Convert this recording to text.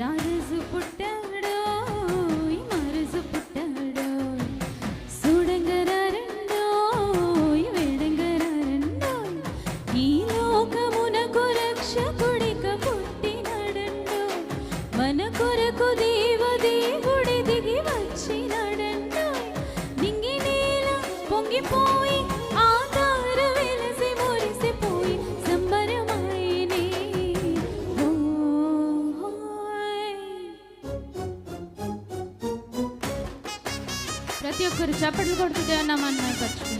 రాజు పుట్టాడో మరుసు పుట్టాడో చూడంగరారండో వేడంగరారండో ఈ లోకమునకు రక్షకుడిక పుట్టినాడండో మన కొరకు దేవుడి దిగి వచ్చినాడండో నింగి నేల పొంగిపోయి ఆకారు వెలసి మురిసిపోయి సంబరమైనే ప్రతి ఒక్కరు చప్పట్లు కొడుతూ దేవుని నామాన్ని మహిమపరచు.